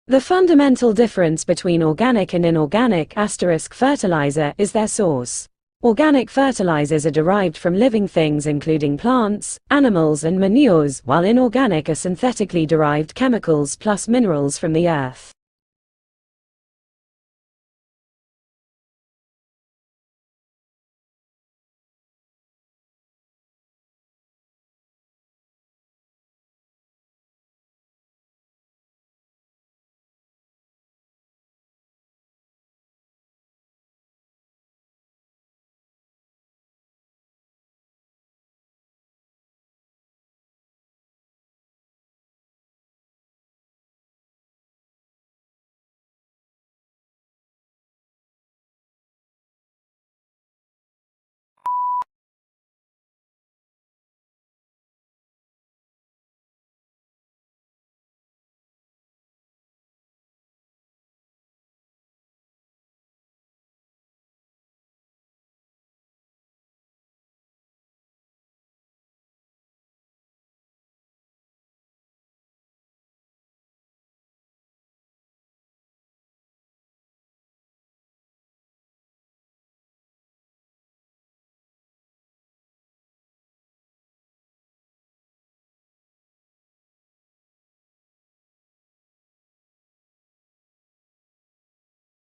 The fundamental difference between organic and inorganic fertilizer is their source. Organic fertilizers are derived from living things including plants, animals and manures, while inorganic are synthetically derived chemicals plus minerals from the earth.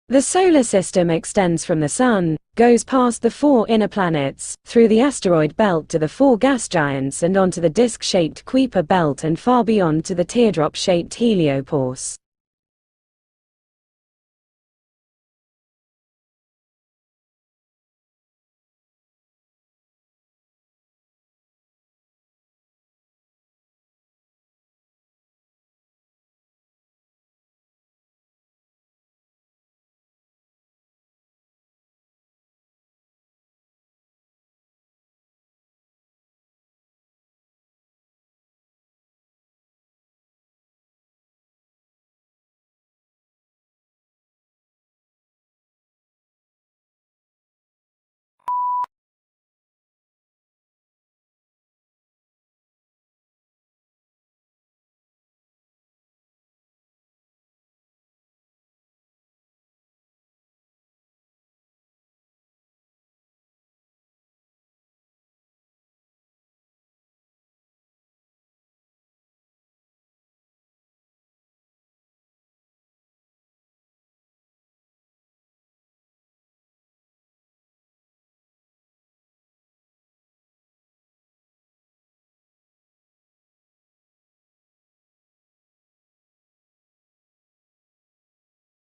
The solar system extends from the Sun, goes past the 4 inner planets, through the asteroid belt to the 4 gas giants and onto the disc-shaped Kuiper belt and far beyond to the teardrop-shaped heliopause.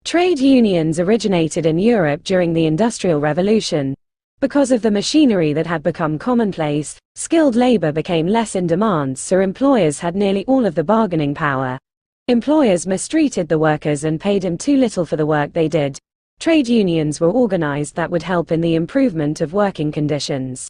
Trade unions originated in Europe during the Industrial Revolution. Because of the machinery that had become commonplace, skilled labor became less in demand, so employers had nearly all of the bargaining power. Employers mistreated the workers and paid them too little for the work they did. Trade unions were organized that would help in the improvement of working conditions.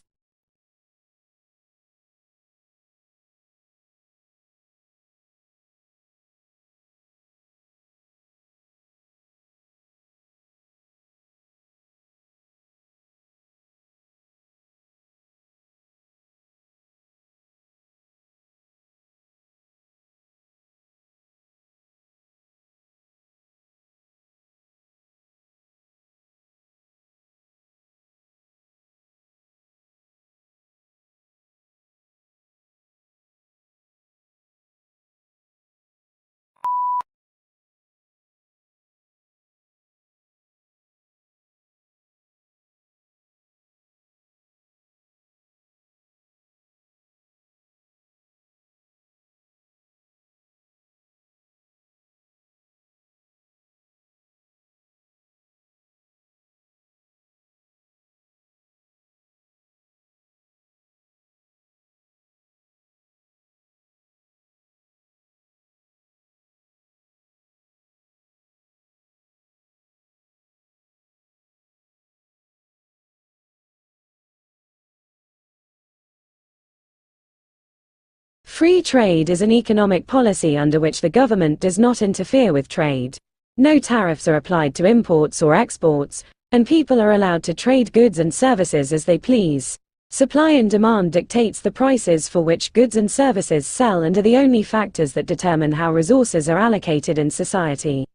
Free trade is an economic policy under which the government does not interfere with trade. No tariffs are applied to imports or exports, and people are allowed to trade goods and services as they please. Supply and demand dictates the prices for which goods and services sell and are the only factors that determine how resources are allocated in society.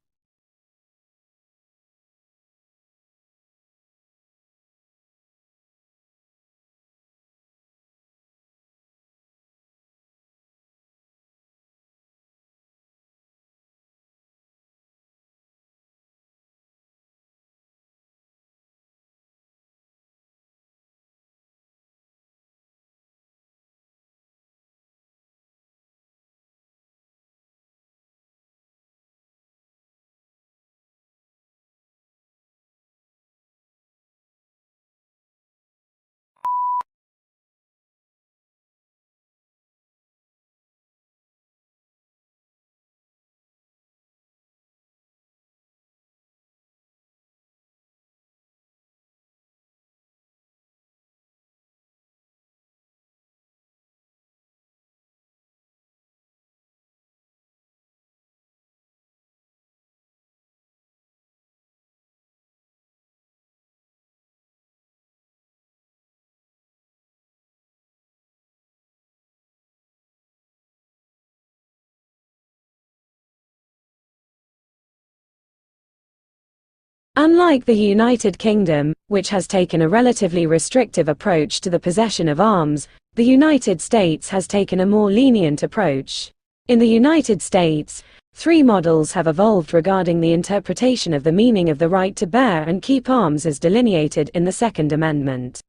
Unlike the United Kingdom, which has taken a relatively restrictive approach to the possession of arms, the United States has taken a more lenient approach. In the United States, 3 models have evolved regarding the interpretation of the meaning of the right to bear and keep arms as delineated in the Second Amendment.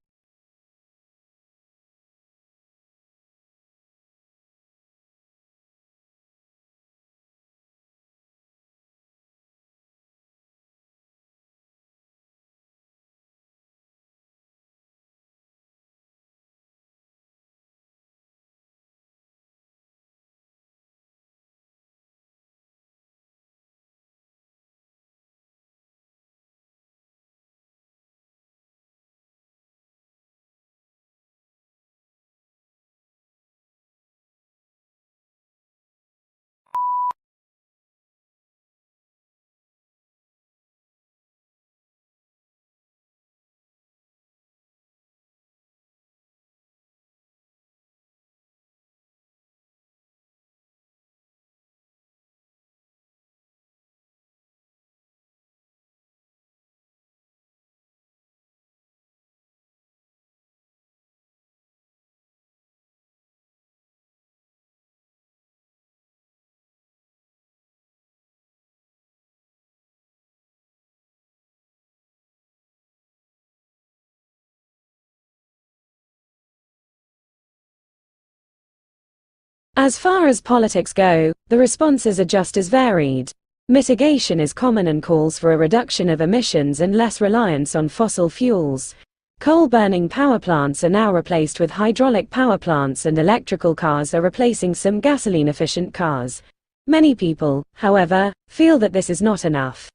As far as politics go, the responses are just as varied. Mitigation is common and calls for a reduction of emissions and less reliance on fossil fuels. Coal-burning power plants are now replaced with hydraulic power plants and electrical cars are replacing some gasoline-efficient cars. Many people, however, feel that this is not enough.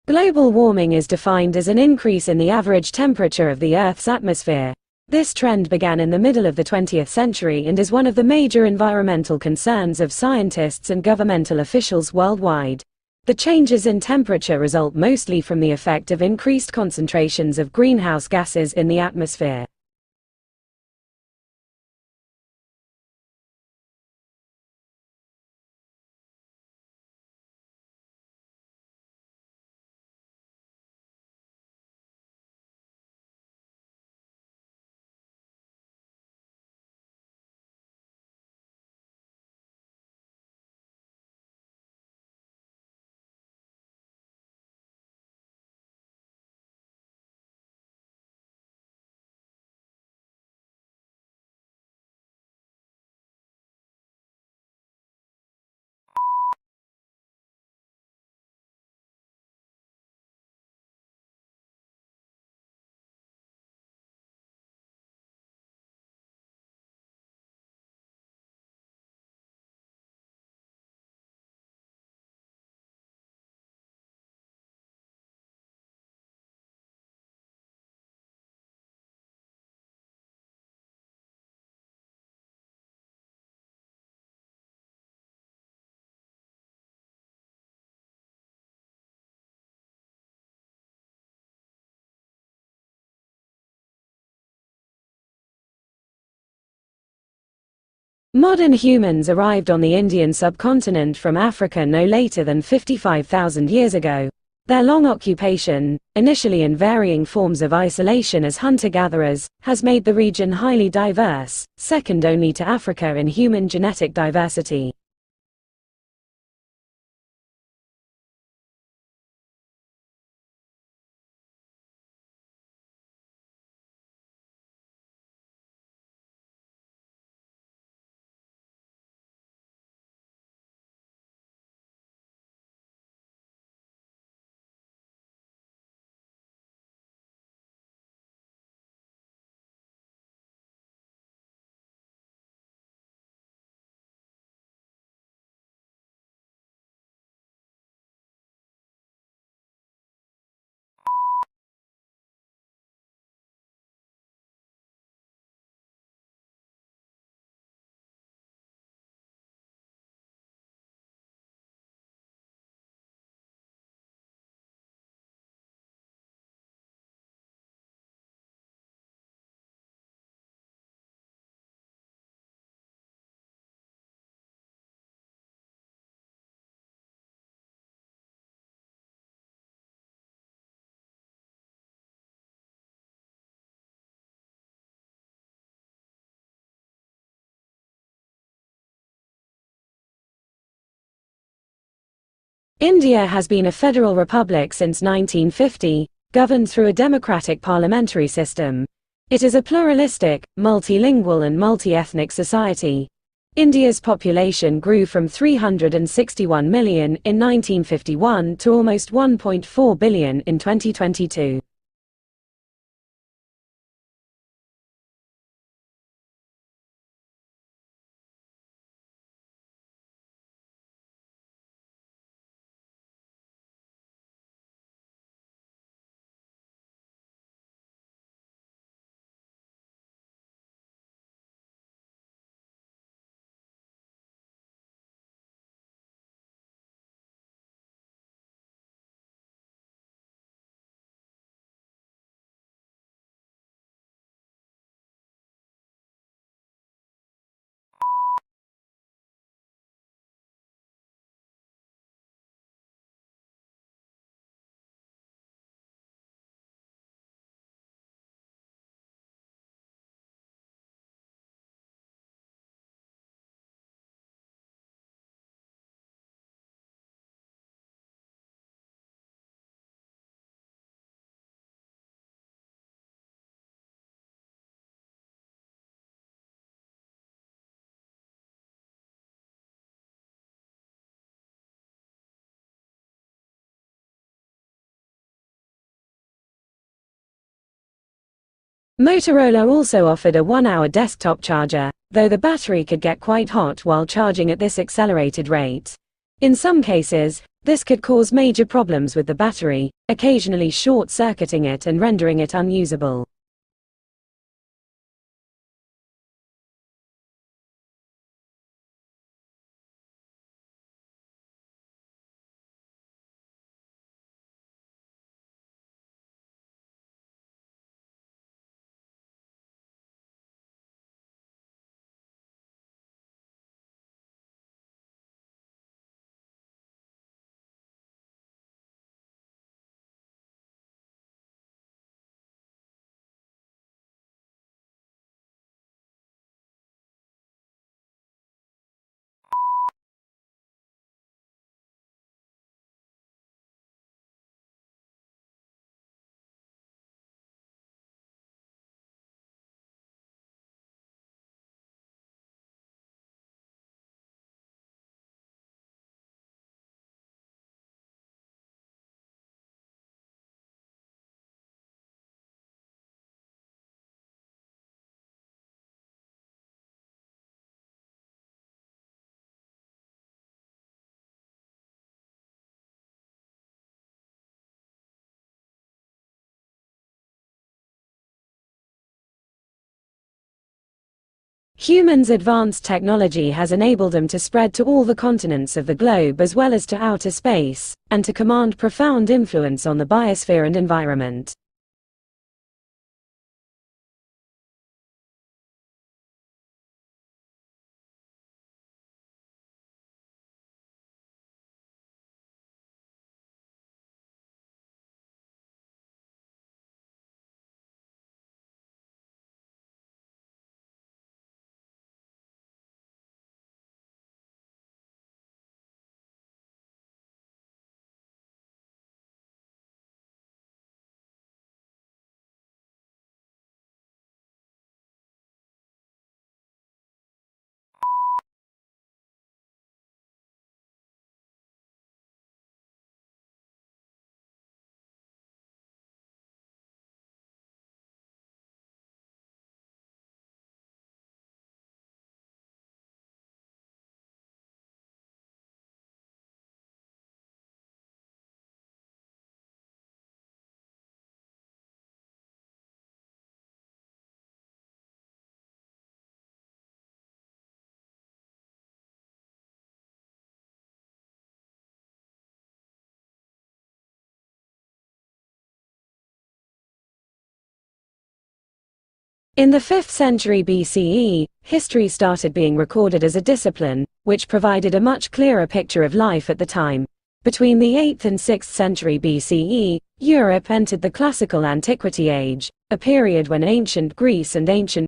Global warming is defined as an increase in the average temperature of the Earth's atmosphere. This trend began in the middle of the 20th century and is one of the major environmental concerns of scientists and governmental officials worldwide. The changes in temperature result mostly from the effect of increased concentrations of greenhouse gases in the atmosphere. Modern humans arrived on the Indian subcontinent from Africa no later than 55,000 years ago. Their long occupation, initially in varying forms of isolation as hunter-gatherers, has made the region highly diverse, second only to Africa in human genetic diversity. India has been a federal republic since 1950, governed through a democratic parliamentary system. It is a pluralistic, multilingual and multi-ethnic society. India's population grew from 361 million in 1951 to almost 1.4 billion in 2022. Motorola also offered a 1-hour desktop charger, though the battery could get quite hot while charging at this accelerated rate. In some cases, this could cause major problems with the battery, occasionally short-circuiting it and rendering it unusable. Humans' advanced technology has enabled them to spread to all the continents of the globe as well as to outer space, and to command profound influence on the biosphere and environment. In the 5th century BCE, history started being recorded as a discipline, which provided a much clearer picture of life at the time. Between the 8th and 6th century BCE, Europe entered the classical antiquity age, a period when ancient Greece and ancient